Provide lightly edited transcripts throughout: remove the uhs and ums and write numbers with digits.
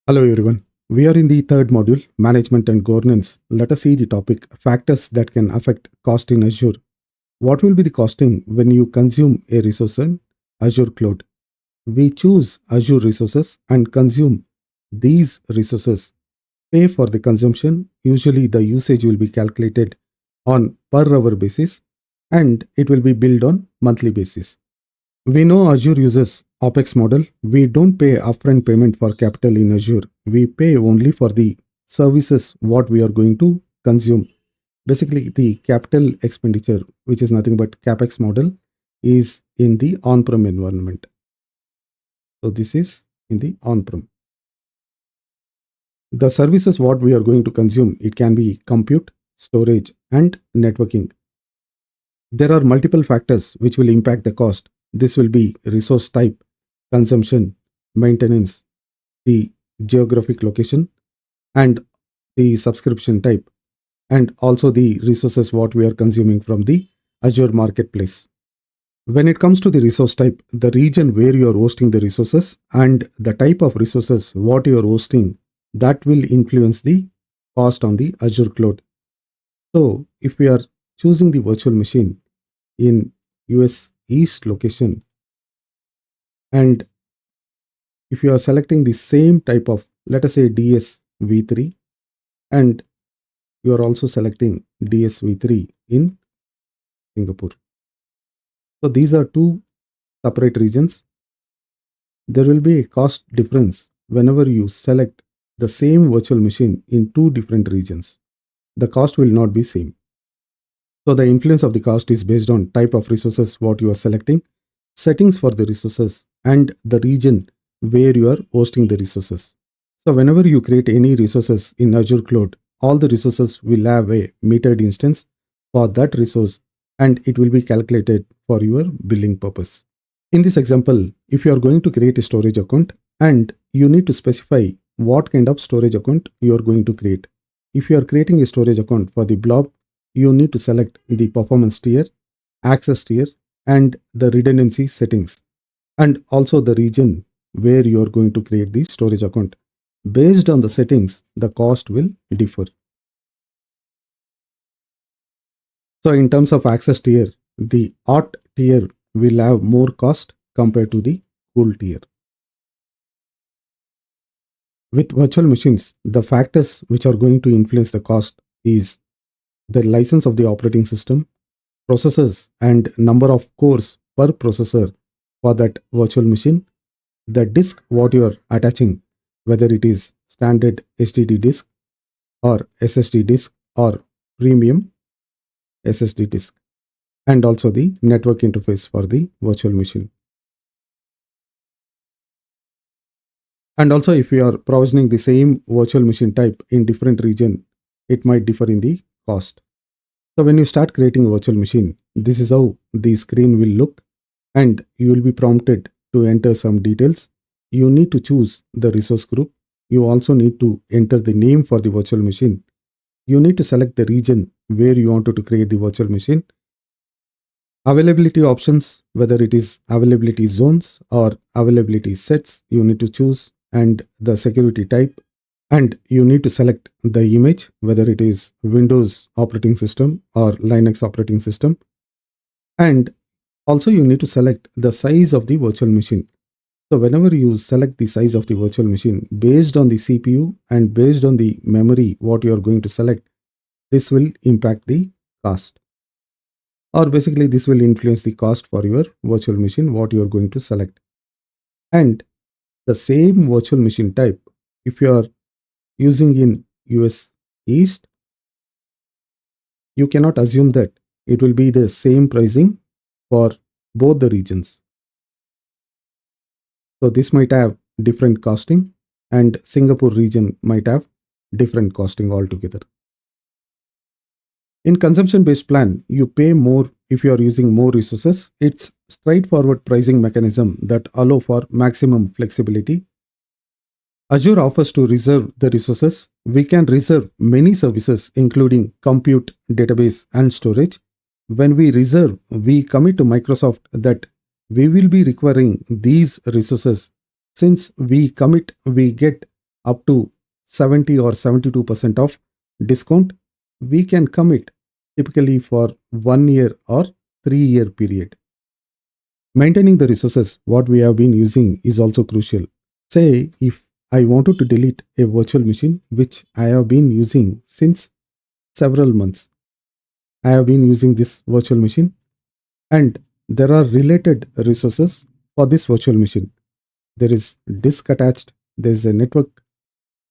Hello everyone. We are in the third module, Management and Governance. Let us see the topic, Factors that can affect cost in Azure. What will be the costing when you consume a resource in Azure Cloud? We choose Azure resources and consume these resources. Pay for the consumption. Usually the usage will be calculated on per hour basis and it will be billed on monthly basis. We know Azure uses OPEX model. We don't pay upfront payment for capital in Azure. We pay only for the services what we are going to consume. Basically, the capital expenditure, which is nothing but CapEx model, is in the on-prem environment. So this is in the on-prem. The services what we are going to consume, it can be compute, storage, and networking. There are multiple factors which will impact the cost. This will be resource type, consumption, maintenance, the geographic location, and the subscription type, and also the resources what we are consuming from the Azure marketplace. When it comes to the resource type, the region where you are hosting the resources and the type of resources what you are hosting, that will influence the cost on the Azure cloud. So if we are choosing the virtual machine in US East location, and if you are selecting the same type of, let us say, DSv3, and you are also selecting DSv3 in Singapore. So these are two separate regions. There will be a cost difference whenever you select the same virtual machine in two different regions. The cost will not be same. So the influence of the cost is based on type of resources what you are selecting, settings for the resources, and the region where you are hosting the resources. So whenever you create any resources in Azure Cloud, all the resources will have a metered instance for that resource and it will be calculated for your billing purpose. In this example, if you are going to create a storage account and you need to specify what kind of storage account you are going to create. If you are creating a storage account for the blob, you need to select the performance tier, access tier, and the redundancy settings, and also the region where you are going to create the storage account. Based on the settings, the cost will differ. So in terms of access tier, the hot tier will have more cost compared to the cool tier. With virtual machines, the factors which are going to influence the cost is the license of the operating system, processors and number of cores per processor for that virtual machine, the disk what you are attaching, whether it is standard HDD disk or SSD disk or premium SSD disk, and also the network interface for the virtual machine. And also if you are provisioning the same virtual machine type in different region, it might differ in the cost. So when you start creating a virtual machine, this is how the screen will look, and you will be prompted to enter some details. You need to choose the resource group. You also need to enter the name for the virtual machine. You need to select the region where you wanted to create the virtual machine. Availability options, whether it is availability zones or availability sets, you need to choose, and the security type, and you need to select the image, whether it is Windows operating system or Linux operating system, and also you need to select the size of the virtual machine. So whenever you select the size of the virtual machine based on the CPU and based on the memory what you are going to select, this will impact the cost, or basically this will influence the cost for your virtual machine what you are going to select. And the same virtual machine type, if you are using in US East, you cannot assume that it will be the same pricing for both the regions. So this might have different costing, and Singapore region might have different costing altogether. In consumption based plan, you pay more if you are using more resources. It's straightforward pricing mechanism that allow for maximum flexibility. Azure offers to reserve the resources. We can reserve many services including compute, database and storage. When we reserve, we commit to Microsoft that we will be requiring these resources. Since we commit, we get up to 70 or 72% of discount, we can commit typically for 1 year or 3 year period. Maintaining the resources what we have been using is also crucial. Say if I wanted to delete a virtual machine which I have been using since several months. I have been using this virtual machine and there are related resources for this virtual machine. There is disk attached, there is a network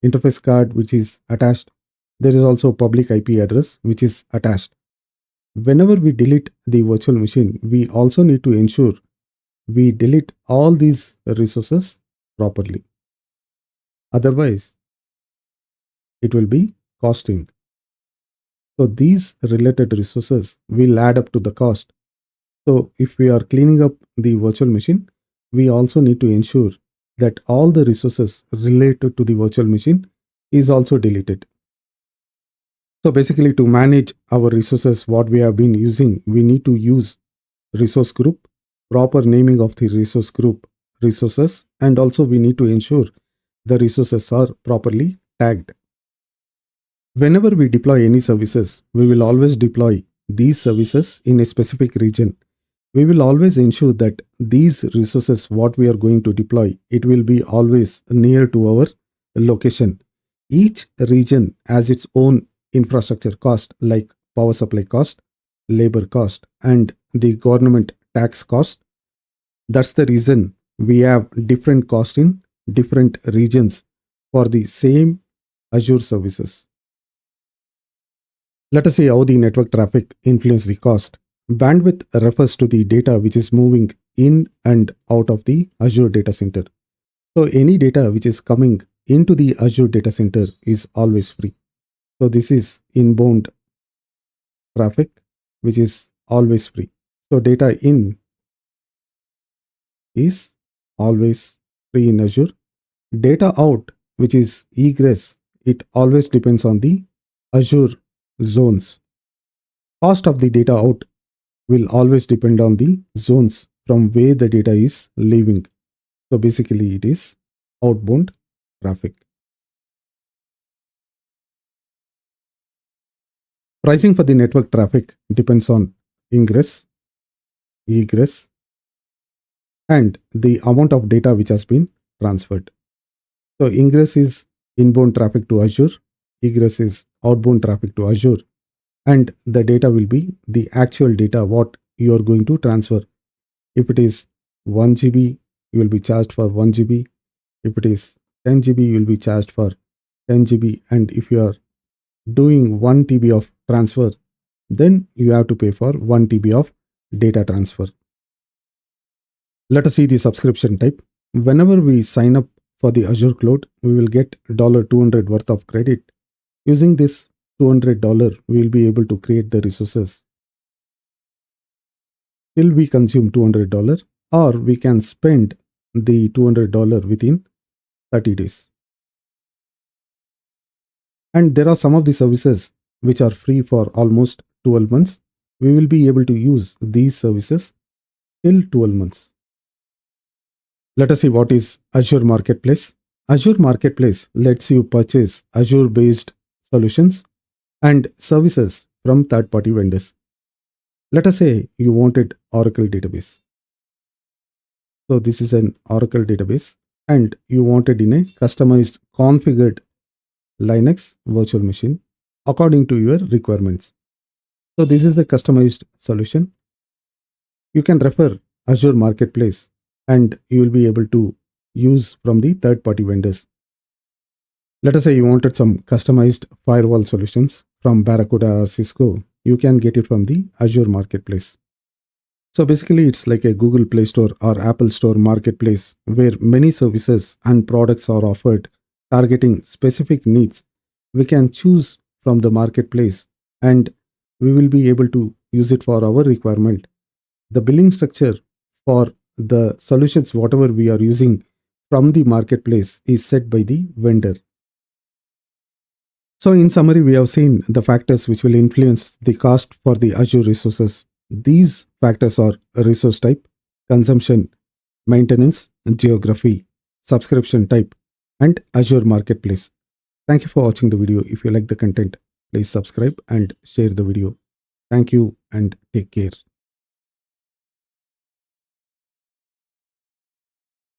interface card which is attached, there is also public IP address which is attached. Whenever we delete the virtual machine, we also need to ensure we delete all these resources properly. Otherwise, it will be costing. So these related resources will add up to the cost. So if we are cleaning up the virtual machine, we also need to ensure that all the resources related to the virtual machine is also deleted. So basically to manage our resources, what we have been using, we need to use resource group, proper naming of the resource group resources, and also we need to ensure the resources are properly tagged. Whenever we deploy any services, we will always deploy these services in a specific region. We will always ensure that these resources, what we are going to deploy, it will be always near to our location. Each region has its own infrastructure cost like power supply cost, labor cost, and the government tax cost. That's the reason we have different cost in different regions for the same Azure services. Let us see how the network traffic influence the cost. Bandwidth refers to the data which is moving in and out of the Azure data center. So any data which is coming into the Azure data center is always free. So this is inbound traffic which is always free. So data in is always free in Azure. Data out, which is egress, it always depends on the Azure zones. Cost of the data out will always depend on the zones from where the data is leaving. So basically it is outbound traffic. Pricing for the network traffic depends on ingress, egress, and the amount of data which has been transferred. So ingress is inbound traffic to Azure, egress is outbound traffic to Azure, and the data will be the actual data what you are going to transfer. If it is 1 GB, you will be charged for 1 GB. If it is 10 GB, you will be charged for 10 GB. And if you are doing 1 TB of transfer, then you have to pay for 1 TB of data transfer. Let us see the subscription type. Whenever we sign up for the Azure Cloud, we will get $200 worth of credit. Using this $200, we will be able to create the resources till we consume $200, or we can spend the $200 within 30 days. And there are some of the services which are free for almost 12 months. We will be able to use these services till 12 months. Let us see what is Azure Marketplace. Azure Marketplace lets you purchase Azure based solutions and services from third party vendors. Let us say you wanted Oracle database. So this is an Oracle database and you wanted in a customized configured Linux virtual machine according to your requirements. So this is a customized solution. You can refer Azure Marketplace and you will be able to use from the third party vendors. Let us say you wanted some customized firewall solutions from Barracuda or Cisco. You can get it from the Azure Marketplace. So basically it's like a Google Play Store or Apple Store marketplace where many services and products are offered targeting specific needs. We can choose from the marketplace and we will be able to use it for our requirement. The billing structure for the solutions, whatever we are using from the marketplace, is set by the vendor. So in summary, we have seen the factors which will influence the cost for the Azure resources. These factors are resource type, consumption, maintenance, geography, subscription type, and Azure Marketplace. Thank you for watching the video. If you like the content, please subscribe and share the video. Thank you and take care.